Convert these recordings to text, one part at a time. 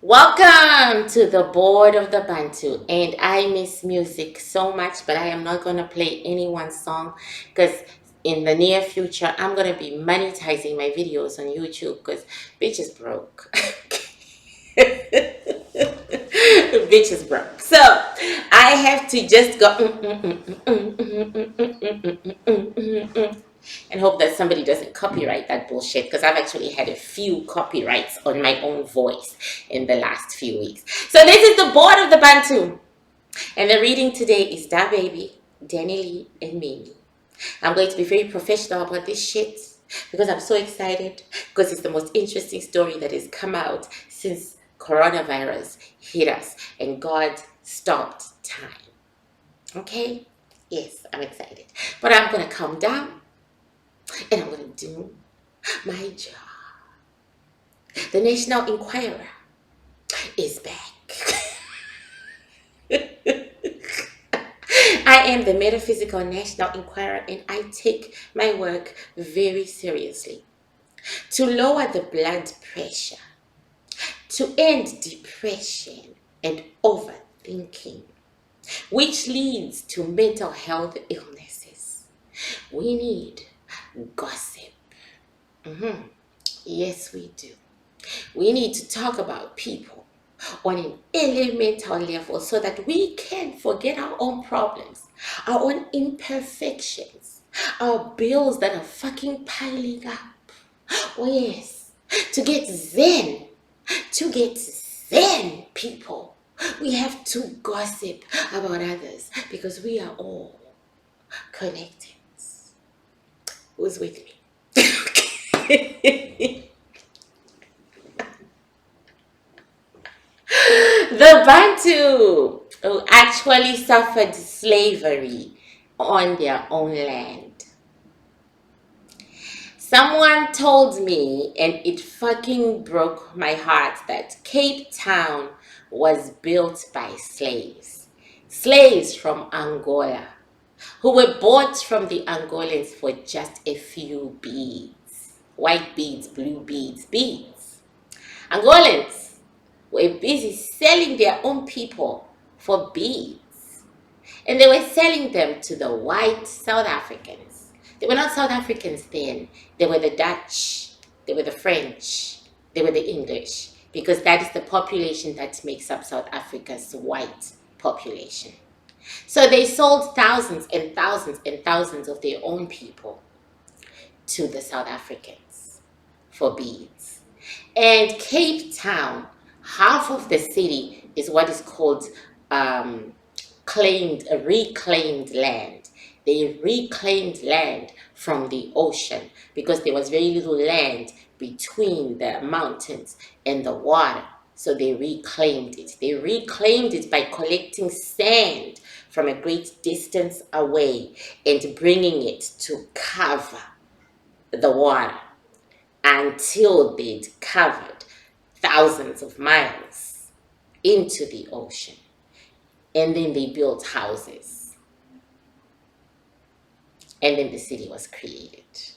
Welcome to the board of the Bantu, and I miss music so much, but I am not gonna play anyone's song because in the near future I'm gonna be monetizing my videos on YouTube because bitch is broke. Bitch is broke. So I have to just go and hope that somebody doesn't copyright that bullshit because I've actually had a few copyrights on my own voice in the last few weeks. So this is the board of the Bantu. And the reading today is Dababy, Danileigh, and Mimi. I'm going to be very professional about this shit because I'm so excited because it's the most interesting story that has come out since coronavirus hit us and God stopped time. Okay? Yes, I'm excited. But I'm going to calm down and I'm going to do my job. The National Enquirer is back. I am the Metaphysical National Enquirer and I take my work very seriously. To lower the blood pressure, to end depression and overthinking, which leads to mental health illnesses, we need gossip. Yes, we do. We need to talk about people on an elemental level so that we can forget our own problems, our own imperfections, our bills that are fucking piling up. Oh, yes. To get zen, people, we have to gossip about others because we are all connected. Who's with me? The Bantu who actually suffered slavery on their own land. Someone told me, and it fucking broke my heart, that Cape Town was built by slaves. Slaves from Angola, who were bought from the Angolans for just a few beads. White beads, blue beads, beads. Angolans were busy selling their own people for beads. And they were selling them to the white South Africans. They were not South Africans then. They were the Dutch. They were the French. They were the English. Because that is the population that makes up South Africa's white population. So they sold thousands and thousands and thousands of their own people to the South Africans for beads. And Cape Town, half of the city is what is called reclaimed land. They reclaimed land from the ocean because there was very little land between the mountains and the water. So they reclaimed it. They reclaimed it by collecting sand from a great distance away and bringing it to cover the water until they'd covered thousands of miles into the ocean. And then they built houses. And then the city was created.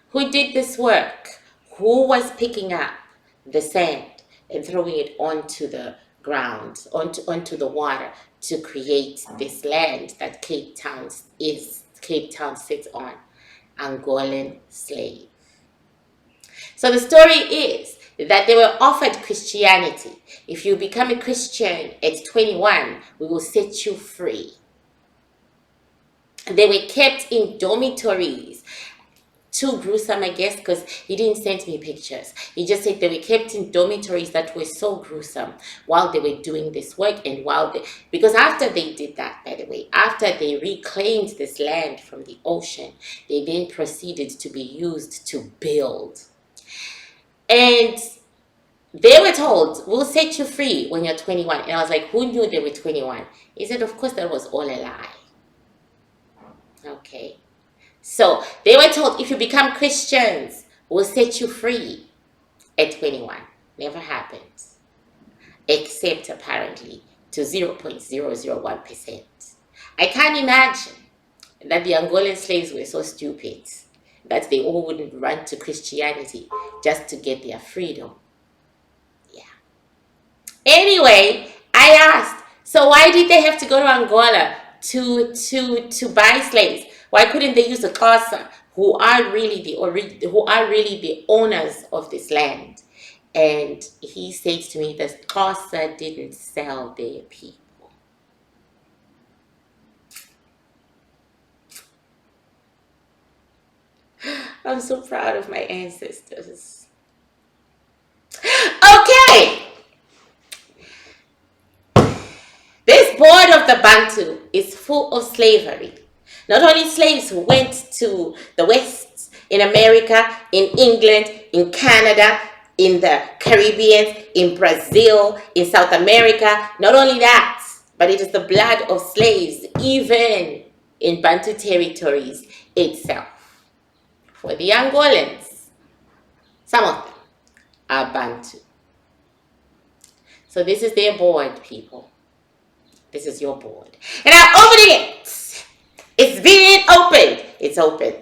Who did this work? Who was picking up the sand and throwing it onto the ground, onto the water to create this land that Cape Town sits on? Angolan slave. So the story is that they were offered Christianity. If you become a Christian at 21, we will set you free. They were kept in dormitories. Too gruesome, I guess, because he didn't send me pictures. He just said they were kept in dormitories that were so gruesome while they were doing this work and because after they did that, by the way, after they reclaimed this land from the ocean, they then proceeded to be used to build. And they were told, we'll set you free when you're 21. And I was like, who knew they were 21? He said, of course, that was all a lie. Okay. So they were told, if you become Christians, we'll set you free at 21. Never happened. Except apparently to 0.001%. I can't imagine that the Angolan slaves were so stupid that they all wouldn't run to Christianity just to get their freedom. Yeah. Anyway, I asked, so why did they have to go to Angola to buy slaves? Why couldn't they use the Xhosa, who are really the owners of this land? And he said to me that Xhosa didn't sell their people. I'm so proud of my ancestors. Okay. This board of the Bantu is full of slavery. Not only slaves who went to the West, in America, in England, in Canada, in the Caribbean, in Brazil, in South America. Not only that, but it is the blood of slaves, even in Bantu territories itself. For the Angolans, some of them are Bantu. So this is their board, people. This is your board. And I'm opening it. It's being opened. It's open.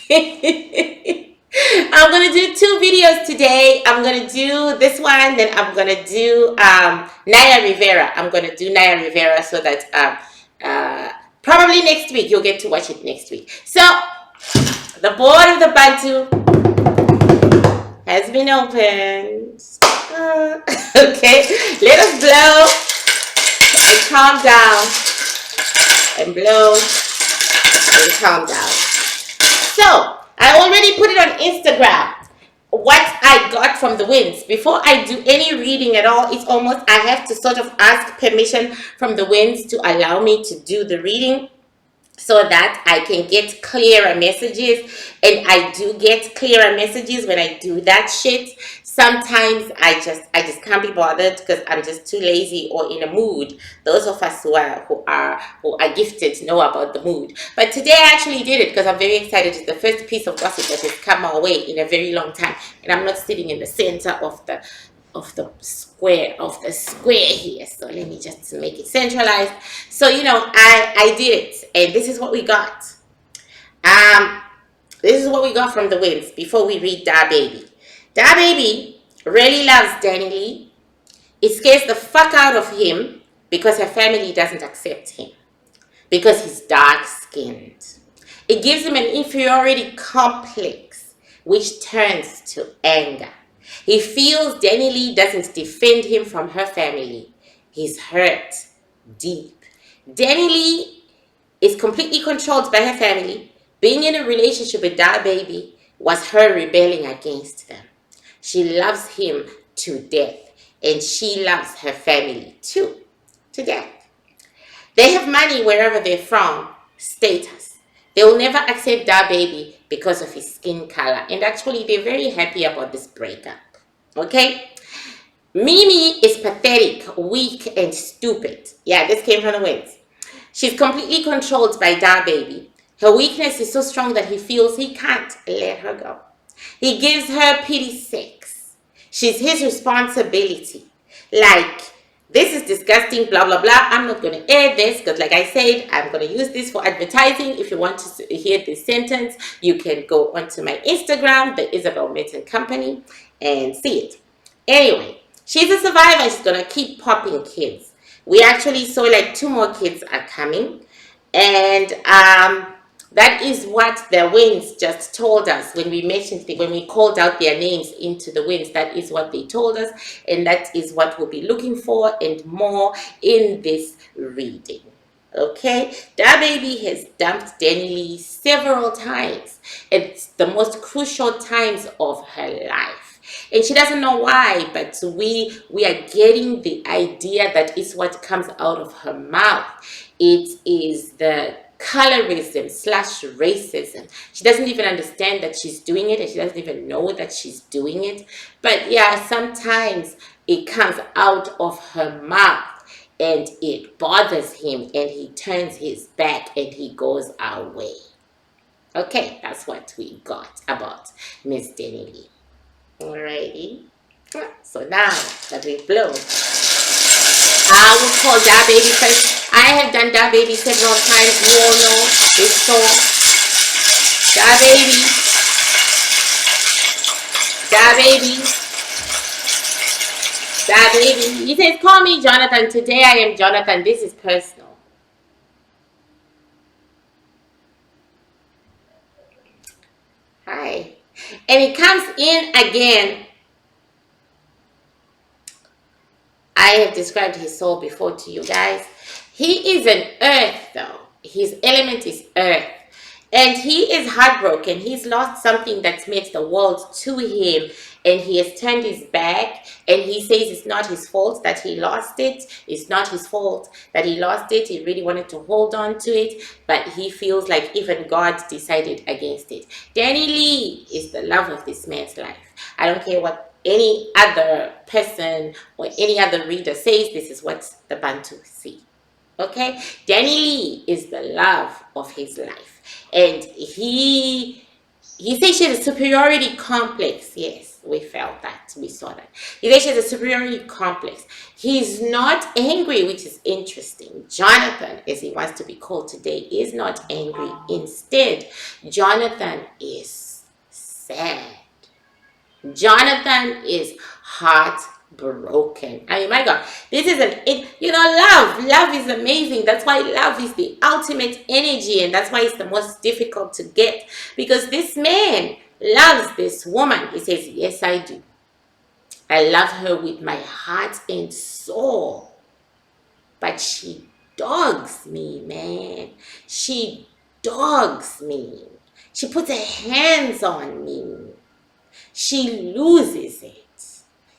Okay. I'm going to do 2 videos today. I'm going to do this one. Then I'm going to do Naya Rivera. I'm going to do Naya Rivera so that probably next week. You'll get to watch it next week. So, the board of the Bantu has been opened. Okay. Let us blow and calm down. And blow and calm down. So, I already put it on Instagram, what I got from the winds. Before I do any reading at all, it's almost, I have to sort of ask permission from the winds to allow me to do the reading so that I can get clearer messages. And I do get clearer messages when I do that shit. Sometimes I just can't be bothered because I'm just too lazy or in a mood. Those of us who are gifted know about the mood. But today I actually did it because I'm very excited. It's the first piece of gossip that has come our way in a very long time, and I'm not sitting in the center of the square here. So let me just make it centralized. So I did it, and this is what we got. This is what we got from the winds before we read Dababy. Dababy really loves Danileigh. It scares the fuck out of him because her family doesn't accept him. Because he's dark-skinned. It gives him an inferiority complex, which turns to anger. He feels Danileigh doesn't defend him from her family. He's hurt deep. Danileigh is completely controlled by her family. Being in a relationship with Dababy was her rebelling against them. She loves him to death, and she loves her family too, to death. They have money wherever they're from, status. They will never accept Dababy because of his skin color, and actually they're very happy about this breakup. Okay? Mimi is pathetic, weak, and stupid. Yeah, this came from the winds. She's completely controlled by Dababy. Her weakness is so strong that he feels he can't let her go. He gives her pity sex. She's his responsibility. Like, this is disgusting, blah, blah, blah. I'm not going to air this because, like I said, I'm going to use this for advertising. If you want to hear this sentence, you can go onto my Instagram, the Isobel Mitton Company, and see it. Anyway, she's a survivor. She's going to keep popping kids. We actually saw like 2 more kids are coming. And that is what the winds just told us when we when we called out their names into the winds. That is what they told us, and that is what we'll be looking for and more in this reading. Okay, Dababy has dumped Danileigh several times. It's the most crucial times of her life. And she doesn't know why, but we are getting the idea that it's what comes out of her mouth. It is the colorism / racism. She doesn't even understand that she's doing it, and she doesn't even know that she's doing it. But yeah, sometimes it comes out of her mouth and it bothers him, and he turns his back and he goes away. Okay, that's what we got about Miss Danileigh. Alrighty. So now that we've blown, I will call Dababy first. I have done Dababy several times. You all know this song. Dababy, Dababy, Dababy. He says, call me Jonathan. Today I am Jonathan. This is personal. Hi. And it comes in again. I have described his soul before to you guys. He is an earth though. His element is earth. And he is heartbroken. He's lost something that's meant the world to him. And he has turned his back. And he says it's not his fault that he lost it. It's not his fault that he lost it. He really wanted to hold on to it. But he feels like even God decided against it. Danileigh is the love of this man's life. I don't care what any other person or any other reader says. This is what the Bantu see. Okay? Danileigh is the love of his life. And he says she has a superiority complex. Yes, we felt that. We saw that. He says she has a superiority complex. He's not angry, which is interesting. Jonathan, as he wants to be called today, is not angry. Instead, Jonathan is sad. Jonathan is heartbroken. I mean, my God, this is love is amazing. That's why love is the ultimate energy, and that's why it's the most difficult to get, because this man loves this woman. He says, yes, I do. I love her with my heart and soul, but she dogs me, man. She dogs me. She puts her hands on me. She loses it.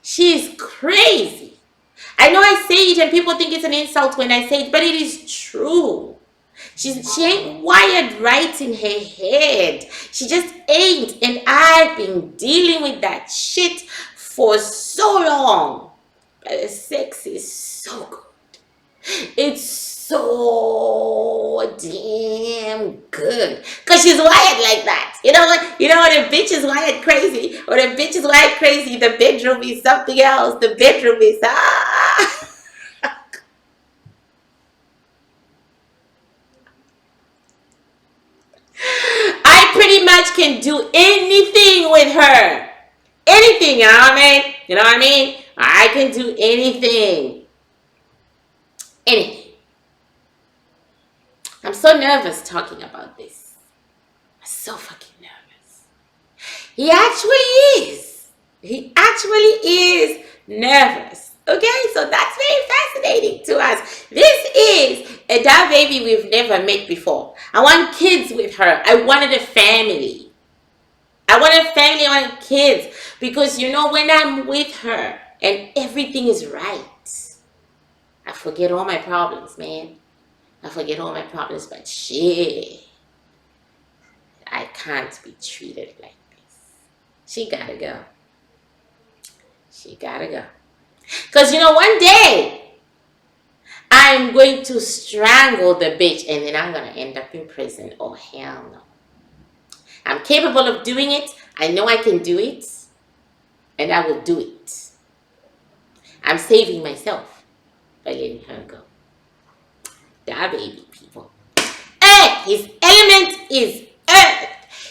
She's crazy. I know I say it and people think it's an insult when I say it, but it is true. She ain't wired right in her head. She just ain't. And I've been dealing with that shit for so long. But the sex is so good. It's so damn good. Because she's wired like that. You know what? You know when a bitch is wired crazy? When a bitch is wired crazy, the bedroom is something else. The bedroom is I pretty much can do anything with her. Anything, you know what I mean? You know what I mean? I can do anything. Anything. I'm so nervous talking about this. I'm so fucking nervous. He actually is. He actually is nervous. Okay, so that's very fascinating to us. This is a Dababy we've never met before. I want kids with her. I wanted a family. I wanted kids. Because you know, when I'm with her and everything is right, I forget all my problems, man. I forget all my problems, but shit, I can't be treated like this. She gotta go. She gotta go. Because you know, one day, I'm going to strangle the bitch and then I'm going to end up in prison. Oh, hell no. I'm capable of doing it. I know I can do it. And I will do it. I'm saving myself by letting her go. Dababy, people. Earth. His element is earth.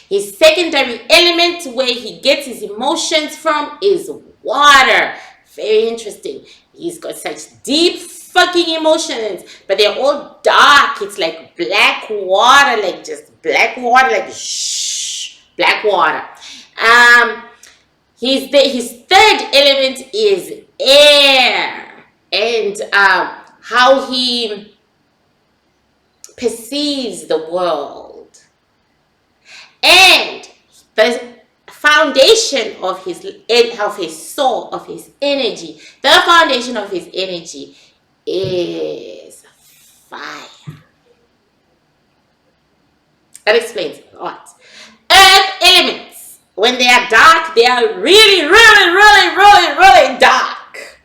His secondary element, where he gets his emotions from, is water. Very interesting. He's got such deep fucking emotions, but they're all dark. It's like black water, like just black water, like shh, black water. His third element is air, and how he perceives the world, and the foundation of his soul, of his energy. The foundation of his energy is fire. That explains a lot. Earth elements, when they are dark, they are really, really, really, really, really dark.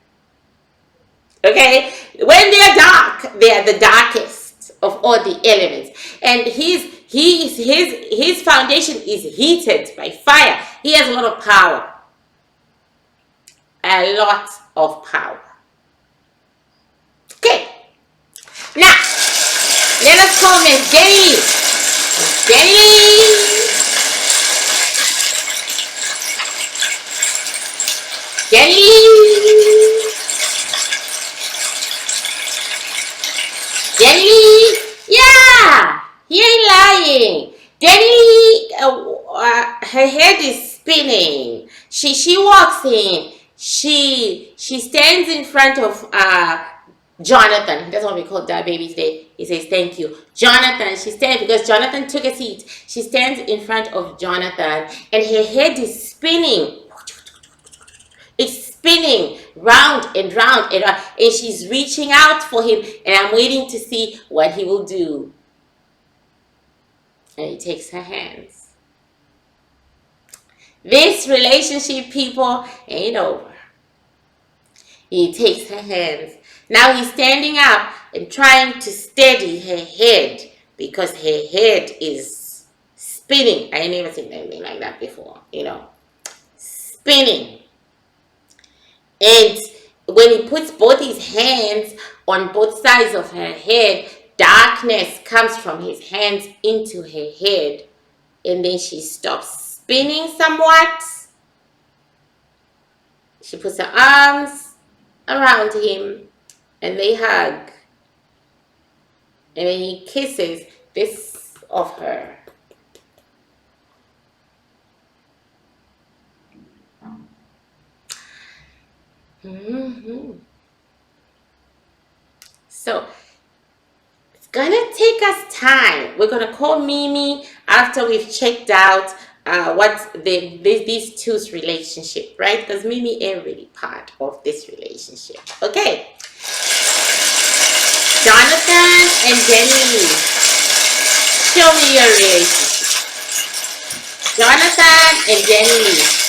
Okay? When they are dark, they are the darkest of all the elements. And his foundation is heated by fire. He has a lot of power. A lot of power. Okay. Now, let us call Miss Danileigh. Miss Danileigh. walking. Danileigh, her head is spinning. She walks in. She stands in front of Jonathan. That's what we call Dababy's Day. He says thank you, Jonathan. She stands because Jonathan took a seat. She stands in front of Jonathan, and her head is spinning. It's spinning round and round and round, and she's reaching out for him, and I'm waiting to see what he will do. And he takes her hands. This relationship, people, ain't over. He takes her hands. Now he's standing up and trying to steady her head because her head is spinning. I never seen anything like that before, spinning. And when he puts both his hands on both sides of her head, darkness comes from his hands into her head. And then she stops spinning somewhat. She puts her arms around him and they hug. And then he kisses this of her. So it's gonna take us time. We're gonna call Mimi after we've checked out what's these two's relationship, right? Because Mimi ain't really part of this relationship. Okay. Jonathan and Danileigh, show me your relationship. Jonathan and Danileigh.